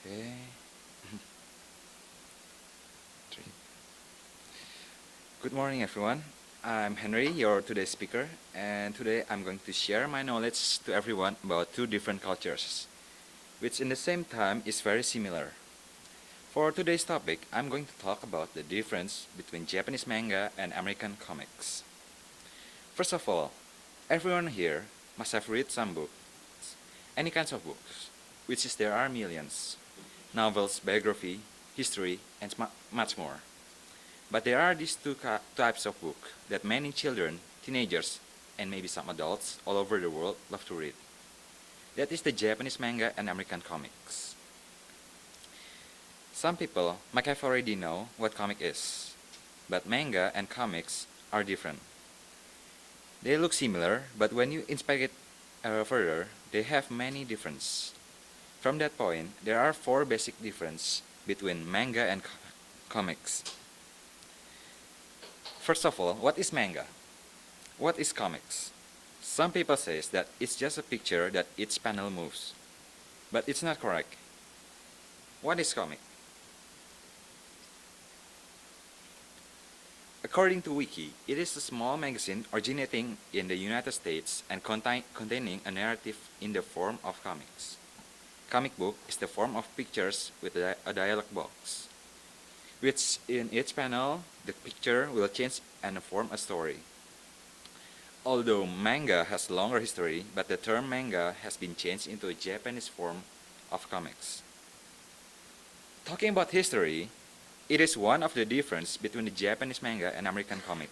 Okay. Three. Good morning, everyone. I'm Henry, your today's speaker, and today I'm going to share my knowledge to everyone about two different cultures, which in the same time is very similar. For today's topic, I'm going to talk about the difference between Japanese manga and American comics. First of all, everyone here must have read some books, any kinds of books, which is there are millions, novels, biography, history, and much more. But there are these two types of book that many children, teenagers, and maybe some adults all over the world love to read. That is the Japanese manga and American comics. Some people might have already know what comic is, but manga and comics are different. They look similar, but when you inspect it further, they have many differences. From that point, there are four basic differences between manga and comics. First of all, what is manga? What is comics? Some people say that it's just a picture that each panel moves. But it's not correct. What is comic? According to Wiki, it is a small magazine originating in the United States and containing a narrative in the form of comics. Comic book is the form of pictures with a dialogue box, which in each panel, the picture will change and form a story. Although manga has longer history, but the term manga has been changed into a Japanese form of comics. Talking about history, it is one of the differences between the Japanese manga and American comic.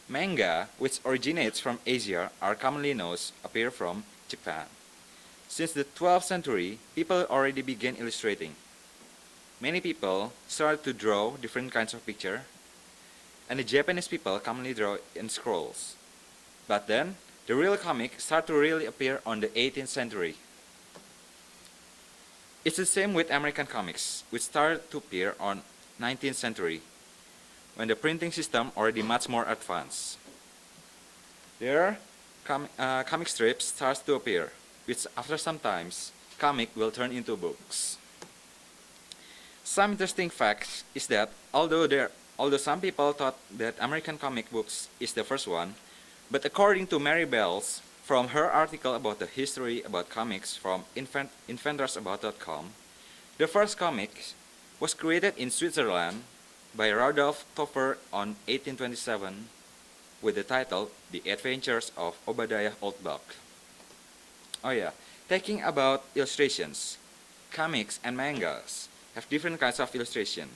Manga, which originates from Asia, are commonly known appear from Japan. Since the 12th century, people already began illustrating. Many people started to draw different kinds of picture, and the Japanese people commonly draw in scrolls. But then, the real comic started to really appear on the 18th century. It's the same with American comics, which started to appear on 19th century, when the printing system already much more advanced. There, comic strips starts to appear, which after some times, comic will turn into books. Some interesting facts is that although some people thought that American comic books is the first one, but according to Mary Bells, from her article about the history about comics from inventorsabout.com, the first comic was created in Switzerland by Rudolf Topfer on 1827 with the title The Adventures of Obadiah Oldbuck. Oh yeah, talking about illustrations, comics and mangas have different kinds of illustration.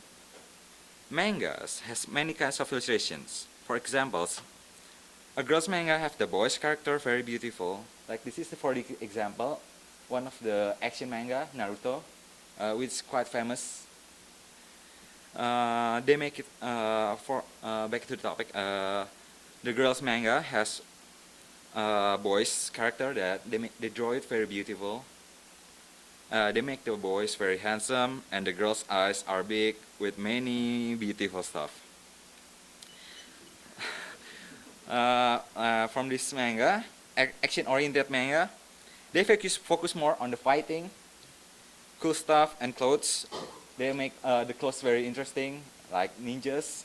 Mangas has many kinds of illustrations. For examples, a girl's manga have the boy's character very beautiful. Like this is for the example, one of the action manga, Naruto, which is quite famous. They make it back to the topic. The girl's manga has a boy's character that they draw it very beautiful. They make the boys very handsome, and the girls' eyes are big with many beautiful stuff. From this manga, action-oriented manga, they focus more on the fighting, cool stuff, and clothes. They make the clothes very interesting, like ninjas.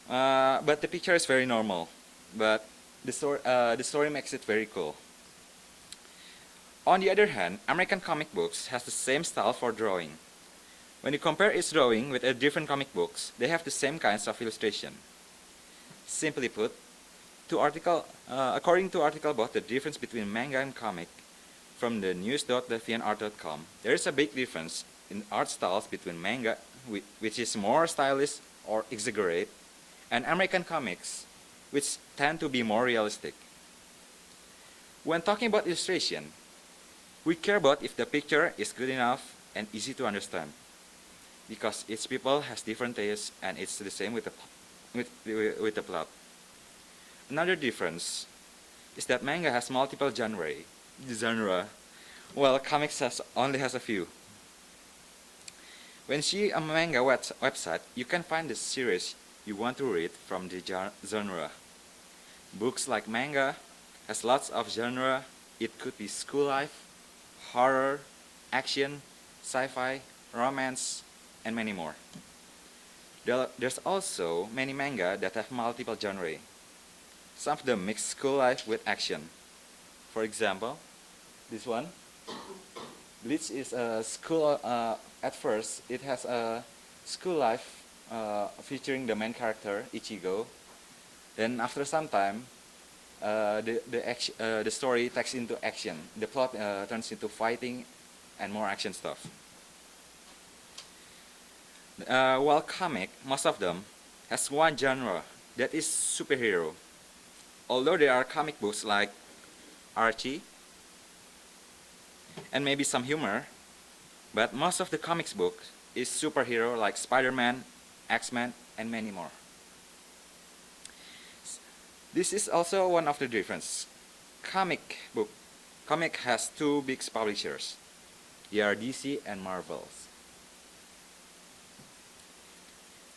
But the picture is very normal. But the story makes it very cool. On the other hand, American comic books has the same style for drawing. When you compare its drawing with different comic books, they have the same kinds of illustration. Simply put, according to article about the difference between manga and comic from the news.deviantart.com, there is a big difference in art styles between manga, which is more stylish or exaggerate, and American comics, which tend to be more realistic. When talking about illustration, we care about if the picture is good enough and easy to understand, because each people has different tastes, and it's the same with the plot. Another difference is that manga has multiple genre, while comics only has a few. When you see a manga website, you can find the series you want to read from the genre. Books like manga has lots of genre. It could be school life, horror, action, sci-fi, romance, and many more. There's also many manga that have multiple genres. Some of them mix school life with action. For example, this one, Bleach is a school. At first, it has a school life featuring the main character Ichigo. Then after some time, the story takes into action. The plot turns into fighting and more action stuff. While comic, most of them has one genre that is superhero. Although there are comic books like Archie and maybe some humor, but most of the comics book is superhero like Spider-Man, X-Men, and many more. This is also one of the difference. Comic has two big publishers. They are DC and Marvel.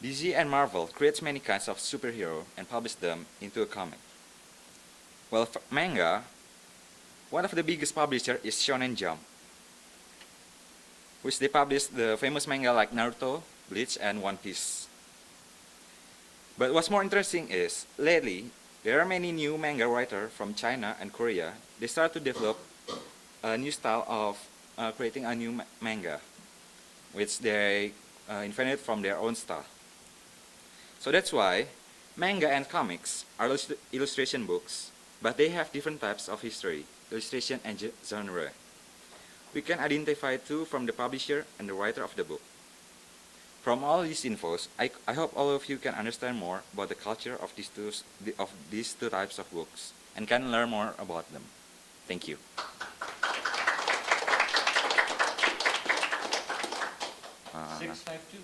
DC and Marvel creates many kinds of superhero and publish them into a comic. Well, for manga, one of the biggest publisher is Shonen Jump, which they publish the famous manga like Naruto, Bleach, and One Piece. But what's more interesting is, lately, there are many new manga writers from China and Korea. They start to develop a new style of creating a new manga, which they invented from their own style. So that's why manga and comics are illustration books, but they have different types of history, illustration, and genre. We can identify two from the publisher and the writer of the book. From all these infos, I hope all of you can understand more about the culture of these two types of books and can learn more about them. Thank you. 652.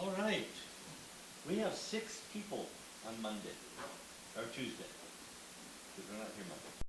All right. We have 6 people on Monday or Tuesday. Because we're not here Monday.